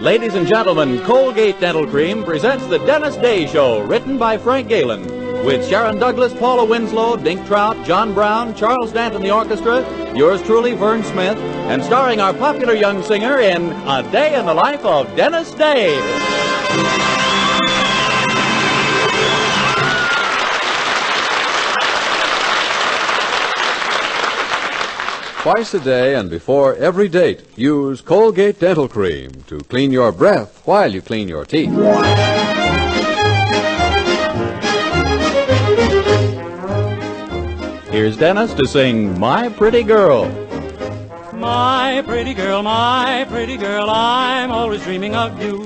Ladies and gentlemen, Colgate Dental Cream presents the Dennis Day Show, written by Frank Galen, with Sharon Douglas, Paula Winslow, Dink Trout, John Brown, Charles Dant in the orchestra, yours truly, Vern Smith, and starring our popular young singer in A Day in the Life of Dennis Day. Twice a day and before every date, use Colgate Dental Cream to clean your breath while you clean your teeth. Here's Dennis to sing My Pretty Girl. My pretty girl, I'm always dreaming of you.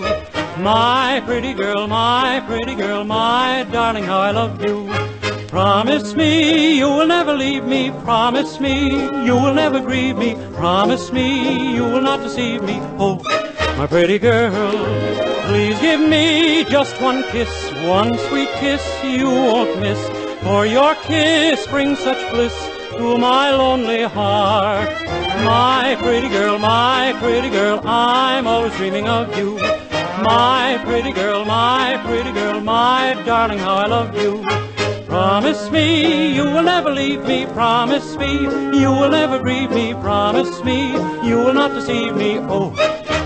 My pretty girl, my darling, how I love you. Promise me you will never leave me. Promise me you will never grieve me. Promise me you will not deceive me. Oh, my pretty girl, please give me just one kiss, one sweet kiss you won't miss. For your kiss brings such bliss to my lonely heart. My pretty girl, I'm always dreaming of you. My pretty girl, my darling, how I love you. Promise me you will never leave me. Promise me you will never grieve me. Promise me you will not deceive me. Oh,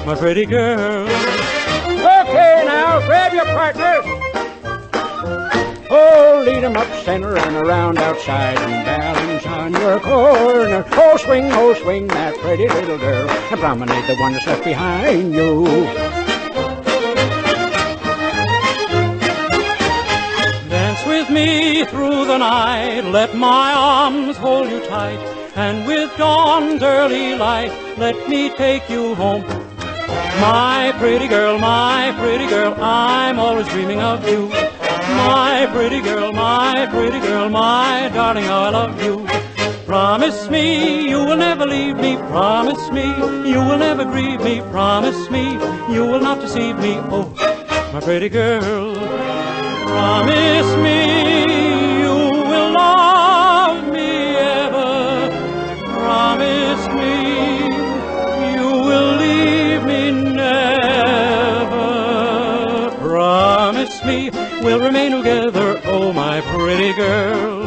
my pretty girl. Okay, now, grab your partners. Oh, lead 'em up center and around outside and balance on your corner. Oh, swing that pretty little girl and promenade the one that's left behind you. With me through the night, let my arms hold you tight, and with dawn's early light, let me take you home. My pretty girl, I'm always dreaming of you. My pretty girl, my darling, how I love you. Promise me you will never leave me. Promise me you will never grieve me. Promise me you will not deceive me. Oh, my pretty girl. Promise me you will love me ever. Promise me you will leave me never. Promise me we'll remain together. Oh, my pretty girl.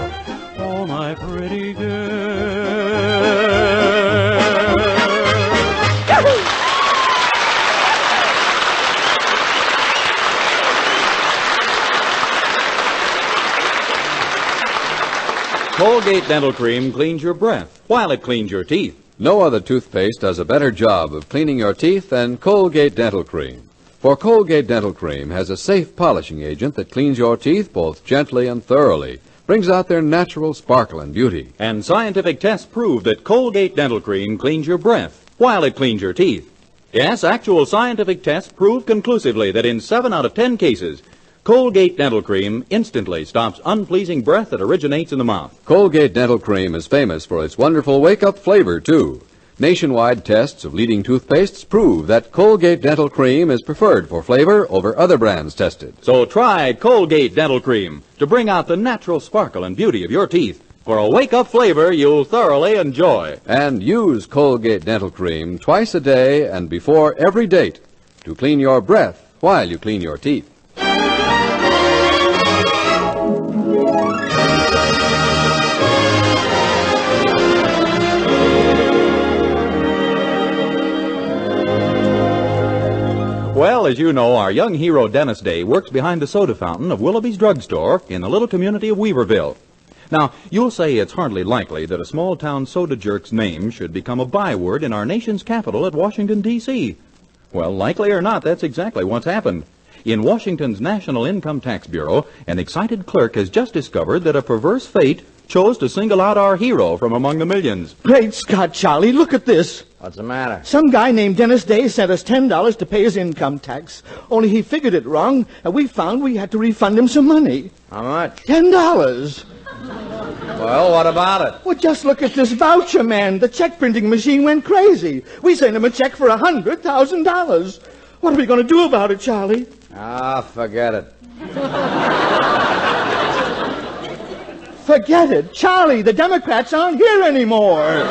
Oh, my pretty girl. Colgate Dental Cream cleans your breath while it cleans your teeth. No other toothpaste does a better job of cleaning your teeth than Colgate Dental Cream. For Colgate Dental Cream has a safe polishing agent that cleans your teeth both gently and thoroughly, brings out their natural sparkle and beauty. And scientific tests prove that Colgate Dental Cream cleans your breath while it cleans your teeth. Yes, actual scientific tests prove conclusively that in 7 out of 10 cases, Colgate Dental Cream instantly stops unpleasing breath that originates in the mouth. Colgate Dental Cream is famous for its wonderful wake-up flavor, too. Nationwide tests of leading toothpastes prove that Colgate Dental Cream is preferred for flavor over other brands tested. So try Colgate Dental Cream to bring out the natural sparkle and beauty of your teeth for a wake-up flavor you'll thoroughly enjoy. And use Colgate Dental Cream twice a day and before every date to clean your breath while you clean your teeth. Well, as you know, our young hero Dennis Day works behind the soda fountain of Willoughby's drugstore in the little community of Weaverville. Now, you'll say it's hardly likely that a small-town soda jerk's name should become a byword in our nation's capital at Washington, D.C. Well, likely or not, that's exactly what's happened. In Washington's National Income Tax Bureau, an excited clerk has just discovered that a perverse fate chose to single out our hero from among the millions. Great Scott, Charlie, look at this. What's the matter? Some guy named Dennis Day sent us $10 to pay his income tax. Only he figured it wrong, and we found we had to refund him some money. How much? $10. Well, what about it? Well, just look at this voucher, man. The check printing machine went crazy. We sent him a check for $100,000. What are we going to do about it, Charlie? Ah, forget it. Forget it. Charlie, the Democrats aren't here anymore.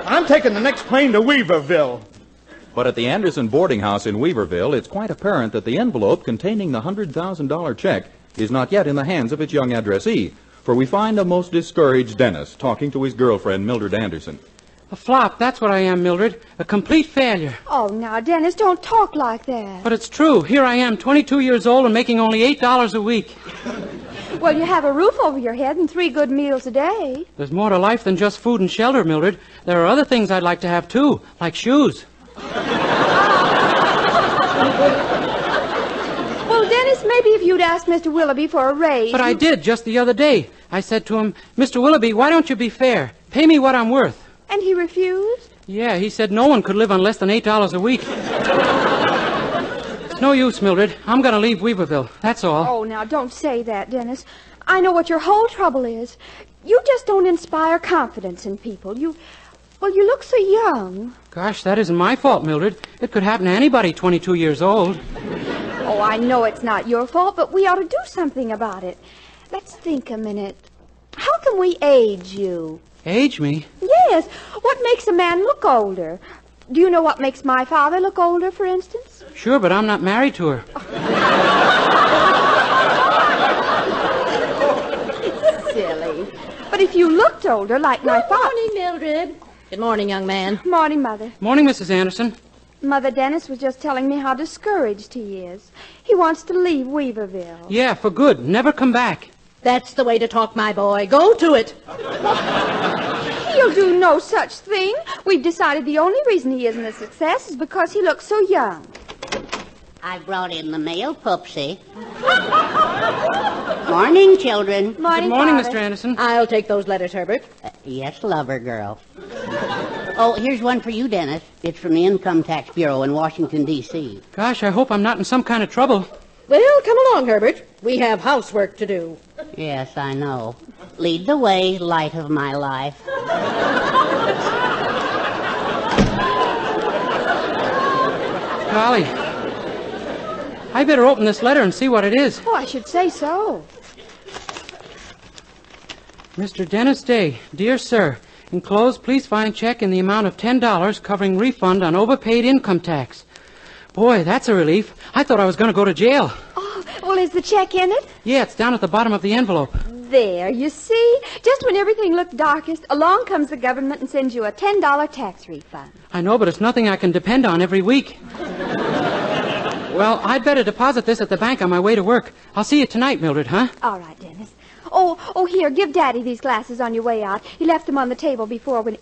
I'm taking the next plane to Weaverville. But at the Anderson boarding house in Weaverville, it's quite apparent that the envelope containing the $100,000 check is not yet in the hands of its young addressee, for we find a most discouraged Dennis talking to his girlfriend, Mildred Anderson. A flop, that's what I am, Mildred. A complete failure. Oh, now, Dennis, don't talk like that. But it's true. Here I am, 22 years old and making only $8 a week. Well, you have a roof over your head and 3 good meals a day. There's more to life than just food and shelter, Mildred. There are other things I'd like to have, too, like shoes. Well, Dennis, maybe if you'd asked Mr. Willoughby for a raise... But I did just the other day. I said to him, Mr. Willoughby, why don't you be fair? Pay me what I'm worth. And he refused? Yeah, he said no one could live on less than $8 a week. It's no use, Mildred. I'm going to leave Weaverville. That's all. Oh, now, don't say that, Dennis. I know what your whole trouble is. You just don't inspire confidence in people. You look so young. Gosh, that isn't my fault, Mildred. It could happen to anybody 22 years old. Oh, I know it's not your fault, but we ought to do something about it. Let's think a minute. How can we age you? Age me? Yes. What makes a man look older? Do you know what makes my father look older, for instance? Sure, but I'm not married to her. Silly. But if you looked older like my father... Good morning, Mildred. Good morning, young man. Morning, Mother. Morning, Mrs. Anderson. Mother, Dennis was just telling me how discouraged he is. He wants to leave Weaverville. Yeah, for good. Never come back. That's the way to talk, my boy. Go to it. He'll do no such thing. We've decided the only reason he isn't a success is because he looks so young. I brought in the mail, Pupsy. Morning, children. Morning, Good morning, Father. Mr. Anderson. I'll take those letters, Herbert. Yes, lover girl. Oh, here's one for you, Dennis. It's from the Income Tax Bureau in Washington, D.C. Gosh, I hope I'm not in some kind of trouble. Well, come along, Herbert. We have housework to do. Yes, I know. Lead the way, light of my life. Golly. I better open this letter and see what it is. Oh, I should say so. Mr. Dennis Day, dear sir, enclosed please find check in the amount of $10 covering refund on overpaid income tax. Boy, that's a relief. I thought I was going to go to jail. Oh, well, is the check in it? Yeah, it's down at the bottom of the envelope. There, you see? Just when everything looked darkest, along comes the government and sends you a $10 tax refund. I know, but it's nothing I can depend on every week. Well, I'd better deposit this at the bank on my way to work. I'll see you tonight, Mildred, huh? All right, Dennis. Oh, here, give Daddy these glasses on your way out. He left them on the table before when...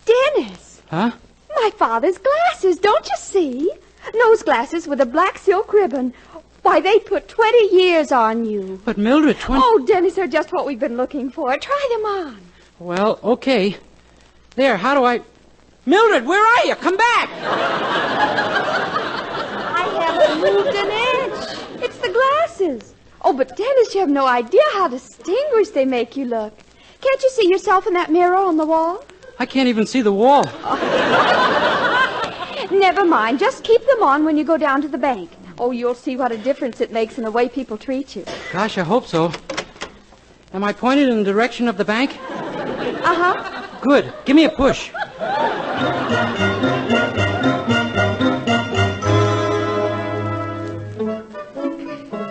Dennis! Huh? My father's glasses, don't you see? Nose glasses with a black silk ribbon. Why, they put 20 years on you. But Mildred, Oh, Dennis, they're just what we've been looking for. Try them on. Well, okay. There, how do I... Mildred, where are you? Come back! I haven't moved an inch. It's the glasses. Oh, but Dennis, you have no idea how distinguished they make you look. Can't you see yourself in that mirror on the wall? I can't even see the wall. Never mind. Just keep them on when you go down to the bank. Oh, you'll see what a difference it makes in the way people treat you. Gosh, I hope so. Am I pointed in the direction of the bank? Uh-huh. Good. Give me a push.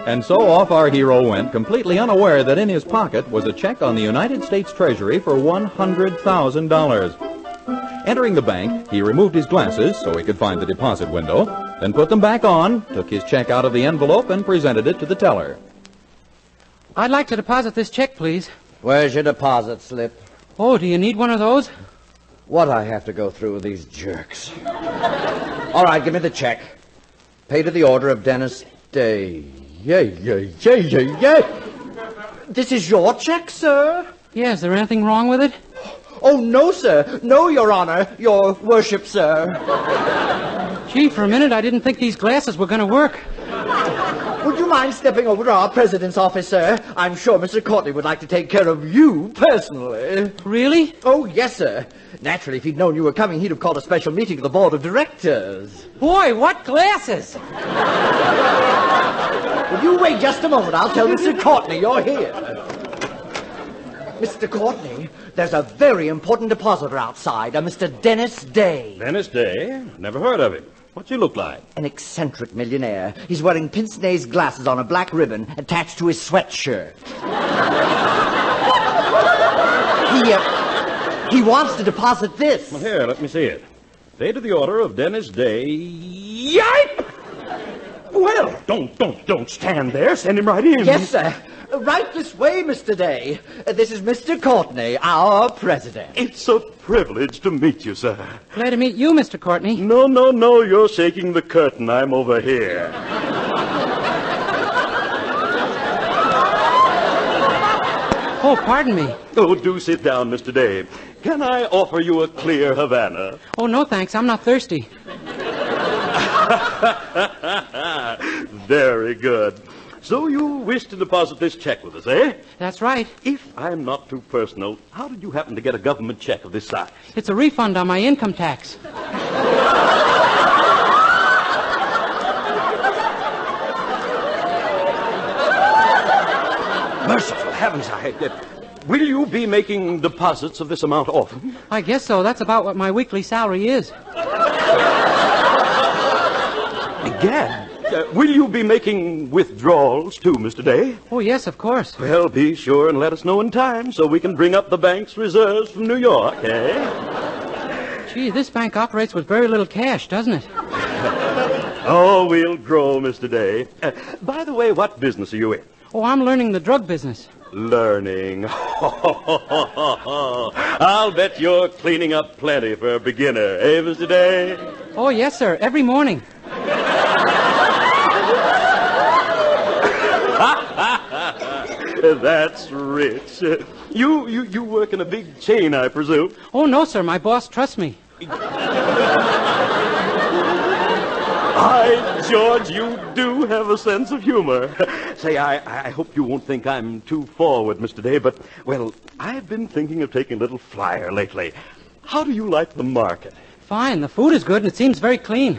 And so off our hero went, completely unaware that in his pocket was a check on the United States Treasury for $100,000. Entering the bank, he removed his glasses so he could find the deposit window, then put them back on, took his check out of the envelope, and presented it to the teller. I'd like to deposit this check, please. Where's your deposit slip? Oh, do you need one of those? What I have to go through with these jerks. All right, give me the check. Pay to the order of Dennis Day. Yay. This is your check, sir? Yeah, is there anything wrong with it? Oh, no, sir. No, Your Honor. Your worship, sir. Gee, for a minute I didn't think these glasses were going to work. Would you mind stepping over to our president's office, sir? I'm sure Mr. Courtney would like to take care of you personally. Really? Oh, yes, sir. Naturally, if he'd known you were coming, he'd have called a special meeting of the board of directors. Boy, what glasses! Will you wait just a moment? I'll tell Mr. Courtney you're here. Mr. Courtney, there's a very important depositor outside, a Mr. Dennis Day. Dennis Day? Never heard of him. What's he look like? An eccentric millionaire. He's wearing pince-nez glasses on a black ribbon attached to his sweatshirt. He wants to deposit this. Well, here, let me see it. Pay to the order of Dennis Day. Yipe! Well, don't stand there. Send him right in. Yes, sir. Right this way, Mr. Day. This is Mr. Courtney, our president. It's a privilege to meet you, sir. Glad to meet you, Mr. Courtney. No, you're shaking the curtain. I'm over here. Oh, pardon me. Oh, do sit down, Mr. Day. Can I offer you a clear Havana? Oh, no, thanks. I'm not thirsty. Very good. So you wish to deposit this check with us, eh? That's right. If I'm not too personal, how did you happen to get a government check of this size? It's a refund on my income tax. Merciful heavens, will you be making deposits of this amount often? I guess so. That's about what my weekly salary is. Egad, will you be making withdrawals too, Mr. Day? Oh, yes, of course. Well, be sure and let us know in time so we can bring up the bank's reserves from New York, eh? Gee, this bank operates with very little cash, doesn't it? Oh, we'll grow, Mr. Day. By the way, what business are you in? Oh, I'm learning the drug business. Learning. I'll bet you're cleaning up plenty for a beginner, eh, Mr. Day? Oh, yes, sir. Every morning. That's rich. You work in a big chain, I presume? Oh, no, sir. My boss trusts me. By George, you do have a sense of humor. Say, I hope you won't think I'm too forward, Mr. Day, but, well, I've been thinking of taking a little flyer lately. How do you like the market? Fine. The food is good, and it seems very clean.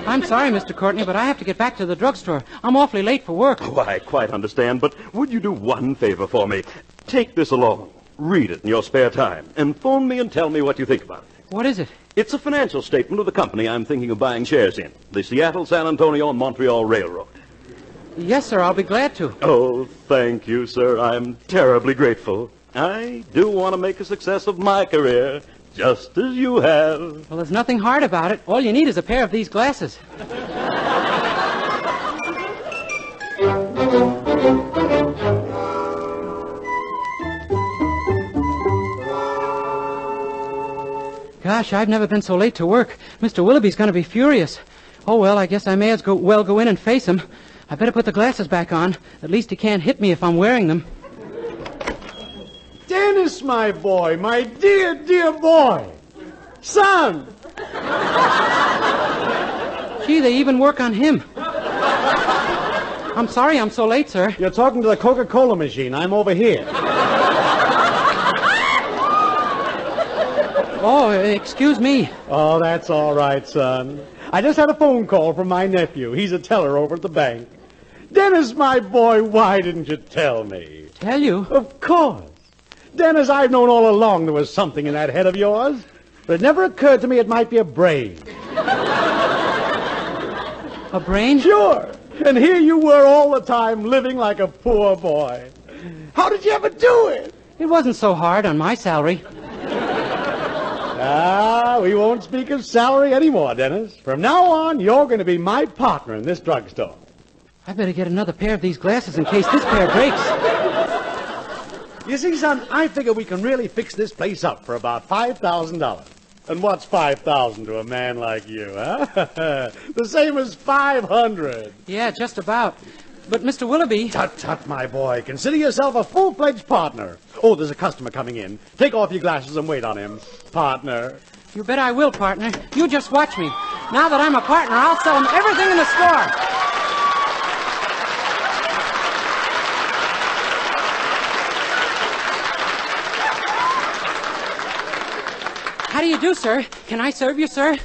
I'm sorry, Mr. Courtney, but I have to get back to the drugstore. I'm awfully late for work. Oh, I quite understand, but would you do one favor for me? Take this along. Read it in your spare time, and phone me and tell me what you think about it. What is it? It's a financial statement of the company I'm thinking of buying shares in, the Seattle, San Antonio, and Montreal Railroad. Yes, sir, I'll be glad to. Oh, thank you, sir. I'm terribly grateful. I do want to make a success of my career, just as you have. Well, there's nothing hard about it. All you need is a pair of these glasses. Gosh, I've never been so late to work. Mr. Willoughby's going to be furious. Oh, well, I guess I may as well go in and face him. I better put the glasses back on. At least he can't hit me if I'm wearing them. Dennis, my boy, my dear, dear boy. Son! Gee, they even work on him. I'm sorry I'm so late, sir. You're talking to the Coca-Cola machine. I'm over here. Oh, excuse me. Oh, that's all right, son. I just had a phone call from my nephew. He's a teller over at the bank. Dennis, my boy, why didn't you tell me? Tell you? Of course. Dennis, I've known all along there was something in that head of yours, but it never occurred to me it might be a brain. A brain? Sure. And here you were all the time living like a poor boy. How did you ever do it? It wasn't so hard on my salary. We won't speak of salary anymore, Dennis. From now on, you're going to be my partner in this drugstore. I better get another pair of these glasses in case this pair breaks. You see, son, I figure we can really fix this place up for about $5,000. And what's 5,000 to a man like you, huh? The same as 500. Yeah, just about. But, Mr. Willoughby... Tut, tut, my boy. Consider yourself a full-fledged partner. Oh, there's a customer coming in. Take off your glasses and wait on him. Partner. You bet I will, partner. You just watch me. Now that I'm a partner, I'll sell him everything in the store. How do you do, sir? Can I serve you, sir?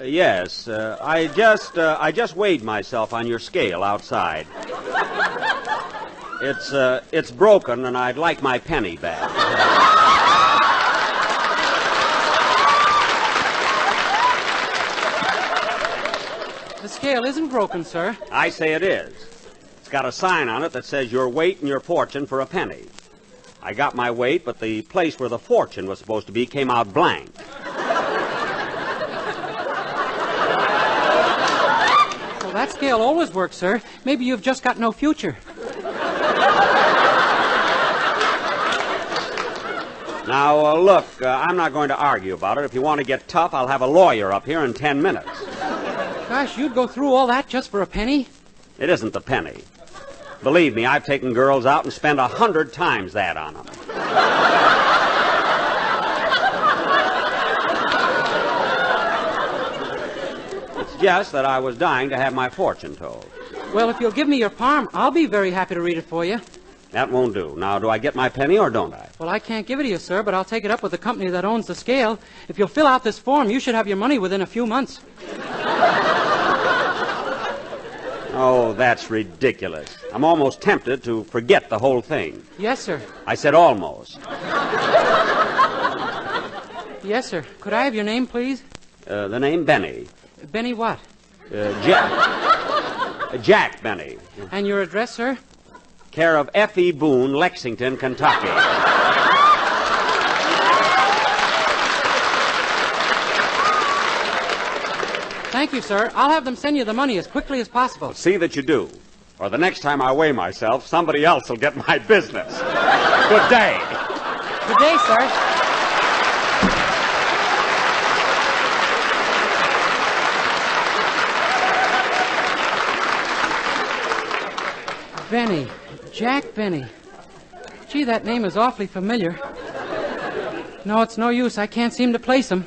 Yes. I just weighed myself on your scale outside. It's broken, and I'd like my penny back. The scale isn't broken, sir. I say it is. It's got a sign on it that says your weight and your fortune for a penny. I got my weight, but the place where the fortune was supposed to be came out blank. Well, that scale always works, sir. Maybe you've just got no future. Now, look, I'm not going to argue about it. If you want to get tough, I'll have a lawyer up here in 10 minutes. Gosh, you'd go through all that just for a penny? It isn't the penny. Believe me, I've taken girls out and spent 100 times that on them. It's just that I was dying to have my fortune told. Well, if you'll give me your palm, I'll be very happy to read it for you. That won't do. Now, do I get my penny or don't I? Well, I can't give it to you, sir, but I'll take it up with the company that owns the scale. If you'll fill out this form, you should have your money within a few months. Oh, that's ridiculous. I'm almost tempted to forget the whole thing. Yes, sir. I said almost. Yes, sir. Could I have your name, please? The name Benny. Benny what? Jack. Jack Benny. And your address, sir? Care of F.E. Boone, Lexington, Kentucky. Thank you, sir. I'll have them send you the money as quickly as possible. See that you do. Or the next time I weigh myself, somebody else will get my business. Good day. Good day, sir. Benny. Jack Benny. Gee, that name is awfully familiar. No, it's no use. I can't seem to place him.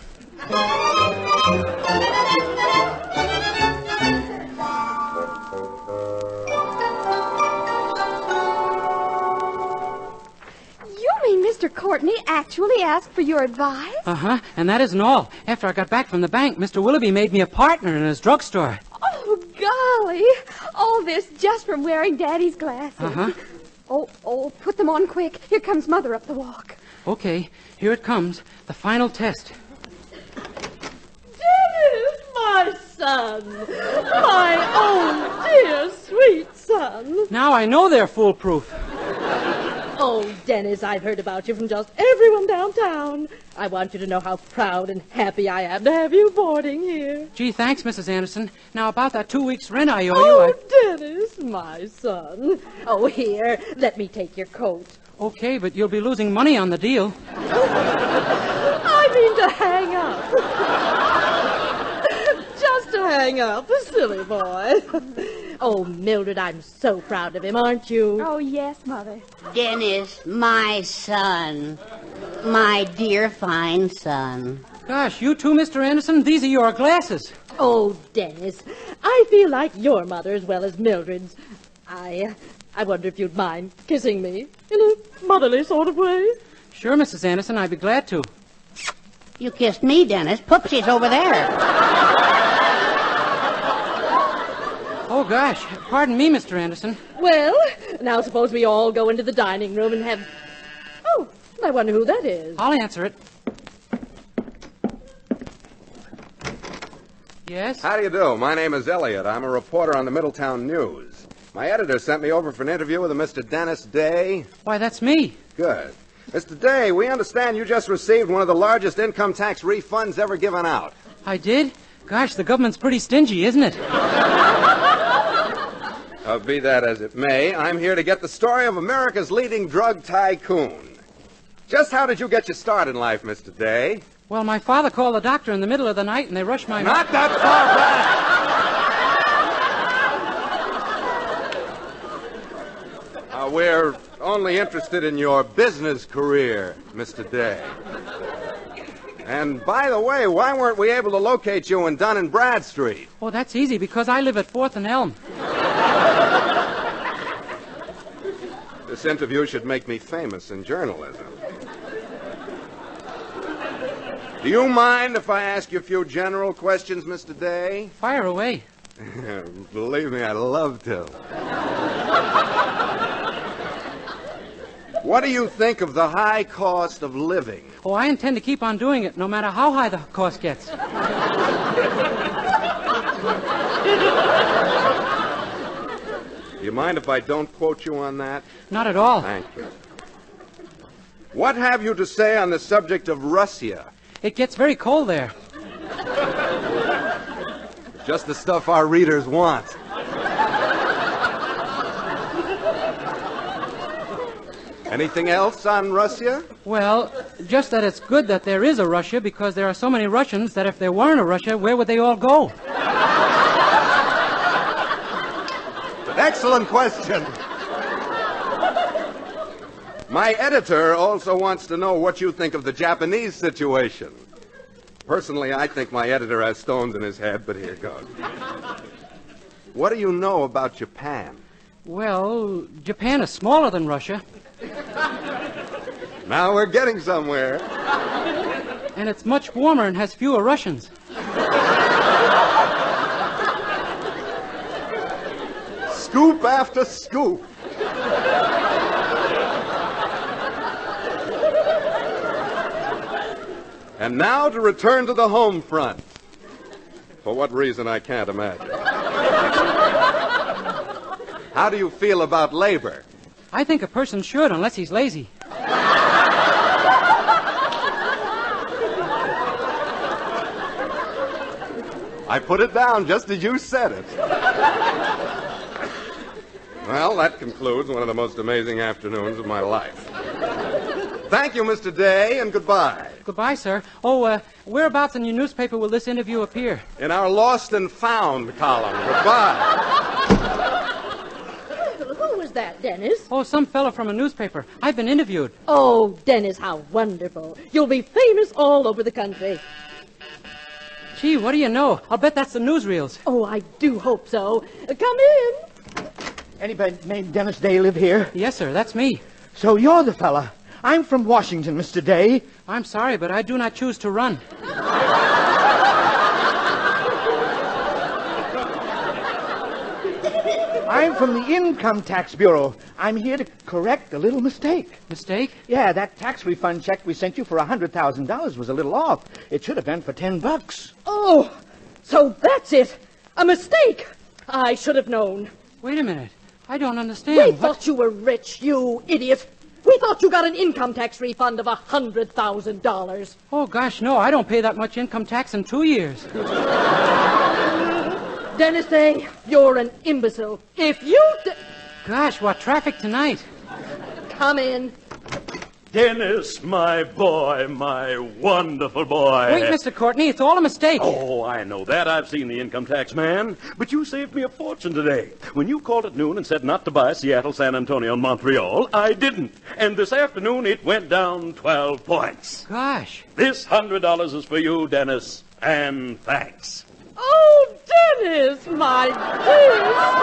Mr. Courtney actually asked for your advice? Uh-huh, and that isn't all. After I got back from the bank, Mr. Willoughby made me a partner in his drugstore. Oh, golly. All this just from wearing Daddy's glasses. Uh-huh. Oh, put them on quick. Here comes Mother up the walk. Okay, here it comes. The final test. Dennis, my son. My own dear, sweet son. Now I know they're foolproof. Oh, Dennis, I've heard about you from just everyone downtown. I want you to know how proud and happy I am to have you boarding here. Gee, thanks, Mrs. Anderson. Now, about that 2 weeks rent I owe you, Dennis, my son. Oh, here, let me take your coat. Okay, but you'll be losing money on the deal. I mean to hang up. Just to hang up, silly boy. Oh, Mildred, I'm so proud of him, aren't you? Oh, yes, Mother. Dennis, my son. My dear, fine son. Gosh, you too, Mr. Anderson? These are your glasses. Oh, Dennis, I feel like your mother as well as Mildred's. I wonder if you'd mind kissing me in a motherly sort of way. Sure, Mrs. Anderson, I'd be glad to. You kissed me, Dennis. Poopsie's over there. Oh, gosh. Pardon me, Mr. Anderson. Well, now suppose we all go into the dining room and have... Oh, I wonder who that is. I'll answer it. Yes? How do you do? My name is Elliot. I'm a reporter on the Middletown News. My editor sent me over for an interview with a Mr. Dennis Day. Why, that's me. Good. Mr. Day, we understand you just received one of the largest income tax refunds ever given out. I did? Gosh, the government's pretty stingy, isn't it? Be that as it may, I'm here to get the story of America's leading drug tycoon. Just how did you get your start in life, Mr. Day? Well, my father called the doctor in the middle of the night, and they rushed my... Not that far back! We're only interested in your business career, Mr. Day. And by the way, why weren't we able to locate you in Dun and Bradstreet? Oh, that's easy, because I live at 4th and Elm. This interview should make me famous in journalism. Do you mind if I ask you a few general questions, Mr. Day? Fire away. Believe me, I'd love to. What do you think of the high cost of living? Oh, I intend to keep on doing it, no matter how high the cost gets. Do you mind if I don't quote you on that? Not at all. Thank you. What have you to say on the subject of Russia? It gets very cold there. Just the stuff our readers want. Anything else on Russia? Well, just that it's good that there is a Russia, because there are so many Russians that if there weren't a Russia, where would they all go? Excellent question. My editor also wants to know what you think of the Japanese situation. Personally, I think my editor has stones in his head, but here goes. What do you know about Japan? Well, Japan is smaller than Russia. Now we're getting somewhere. And it's much warmer and has fewer Russians. Scoop after scoop. And now to return to the home front. For what reason, I can't imagine. How do you feel about labor? I think a person should, unless he's lazy. I put it down just as you said it. Well, that concludes one of the most amazing afternoons of my life. Thank you, Mr. Day, and goodbye. Goodbye, sir. Oh, whereabouts in your newspaper will this interview appear? In our Lost and Found column. Goodbye. Who was that, Dennis? Oh, some fellow from a newspaper. I've been interviewed. Oh, Dennis, how wonderful. You'll be famous all over the country. Gee, what do you know? I'll bet that's the newsreels. Oh, I do hope so. Come in. Anybody named Dennis Day live here? Yes, sir, that's me. So you're the fella. I'm from Washington, Mr. Day. I'm sorry, but I do not choose to run. I'm from the Income Tax Bureau. I'm here to correct a little mistake. Mistake? Yeah, that tax refund check we sent you for $100,000 was a little off. It should have been for $10. Oh, so that's it. A mistake. I should have known. Wait a minute. I don't understand. We thought you were rich, you idiot. We thought you got an income tax refund of $100,000. Oh, gosh, no. I don't pay that much income tax in 2 years. Dennis Day, you're an imbecile. If you... Gosh, what traffic tonight. Come in. Dennis, my boy, my wonderful boy. Wait, Mr. Courtney, it's all a mistake. Oh, I know that. I've seen the income tax man. But you saved me a fortune today. When you called at noon and said not to buy Seattle, San Antonio, and Montreal, I didn't. And this afternoon, it went down 12 points. Gosh. This $100 is for you, Dennis, and thanks. Oh, Dennis, my dear,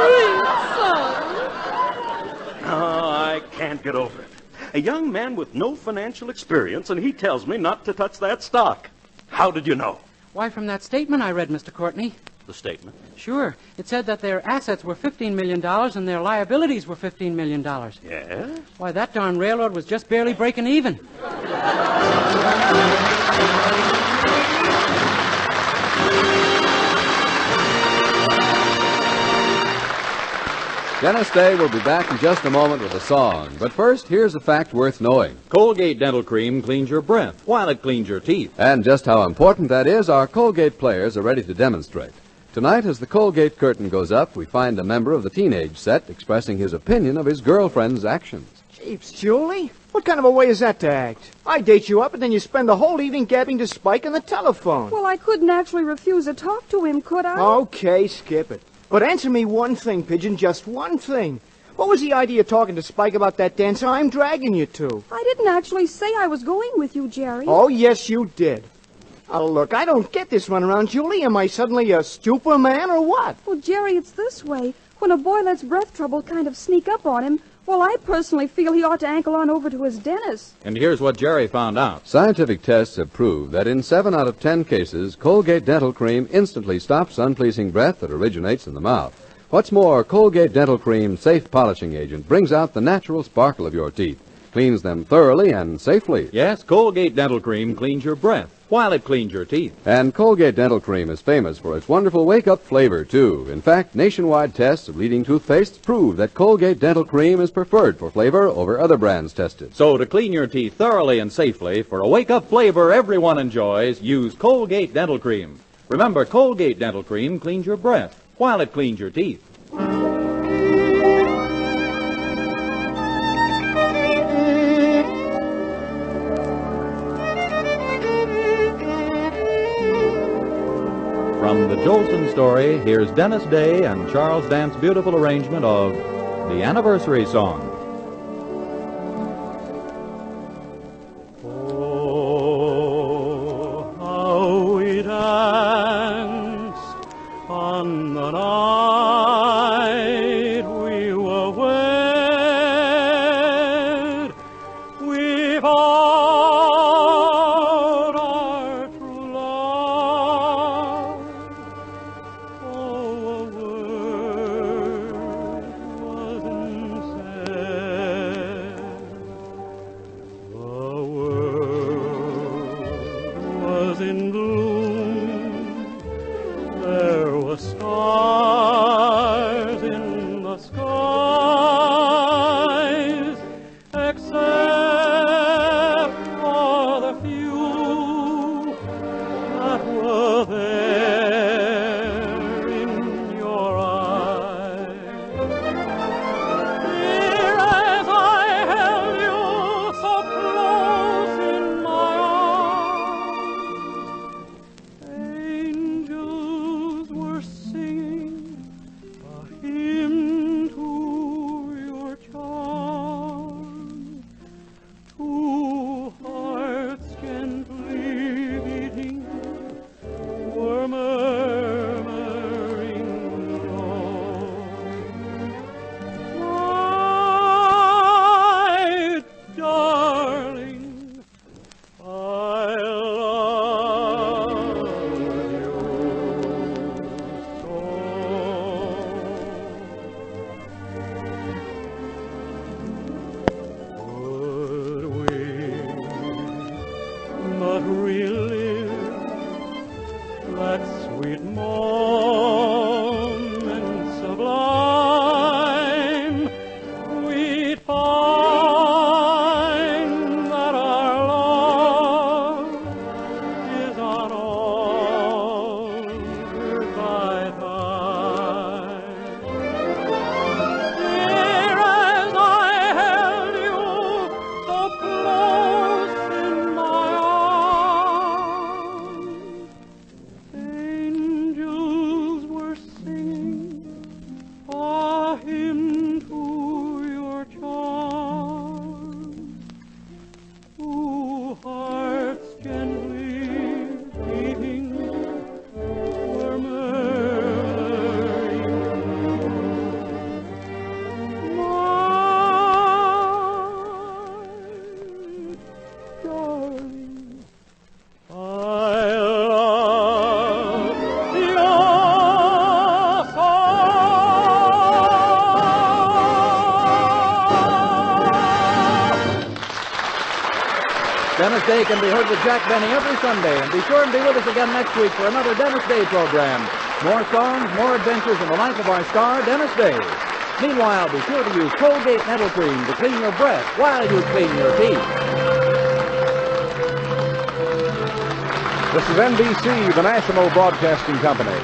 sweet son. Oh, I can't get over it. A young man with no financial experience, and he tells me not to touch that stock. How did you know? Why, from that statement I read, Mr. Courtney. The statement? Sure. It said that their assets were $15 million and their liabilities were $15 million. Yeah? Why, that darn railroad was just barely breaking even. Dennis Day will be back in just a moment with a song. But first, here's a fact worth knowing. Colgate Dental Cream cleans your breath while it cleans your teeth. And just how important that is, our Colgate players are ready to demonstrate. Tonight, as the Colgate curtain goes up, we find a member of the teenage set expressing his opinion of his girlfriend's actions. Jeeps, Julie, what kind of a way is that to act? I date you up and then you spend the whole evening gabbing to Spike on the telephone. Well, I couldn't actually refuse to talk to him, could I? Okay, skip it. But answer me one thing, Pigeon, just one thing. What was the idea of talking to Spike about that dance I'm dragging you to? I didn't actually say I was going with you, Jerry. Oh, yes, you did. Oh, look, I don't get this runaround, Julie. Am I suddenly a stupor man or what? Well, Jerry, it's this way. When a boy lets breath trouble kind of sneak up on him, well, I personally feel he ought to ankle on over to his dentist. And here's what Jerry found out. Scientific tests have proved that in 7 out of 10 cases, Colgate Dental Cream instantly stops unpleasing breath that originates in the mouth. What's more, Colgate Dental Cream's safe polishing agent brings out the natural sparkle of your teeth. cleans them thoroughly and safely. Yes, Colgate Dental Cream cleans your breath while it cleans your teeth. And Colgate Dental Cream is famous for its wonderful wake-up flavor, too. In fact, nationwide tests of leading toothpastes prove that Colgate Dental Cream is preferred for flavor over other brands tested. So to clean your teeth thoroughly and safely, for a wake-up flavor everyone enjoys, use Colgate Dental Cream. Remember, Colgate Dental Cream cleans your breath while it cleans your teeth. From the Jolson story, here's Dennis Day and Charles Dant's beautiful arrangement of The Anniversary Song. Oh, how we danced on the night we were wed. We vowed our true love. Oh, a word wasn't said. The world was in gloom. There were stars in the skies, except for the few that were there in your eyes. Dear, as I held you so close in my arms, angels were singing a hymn to your charm. Two hearts gently beating were murmuring my darling, I love you so. Could we but relive that sweet moment sublime, we'd find that our love is unaltered by time. Dear, as I held you so close in my arms, angels were singing a hymn to your charm. Two hearts gently beating were murmuring my darling, I love you so. Dennis Day can be heard with Jack Benny every Sunday, and be sure and be with us again next week for another Dennis Day program. More songs, more adventures in the life of our star, Dennis Day. Meanwhile, be sure to use Colgate Dental Cream to clean your breath while you clean your teeth. This is NBC, the National Broadcasting Company.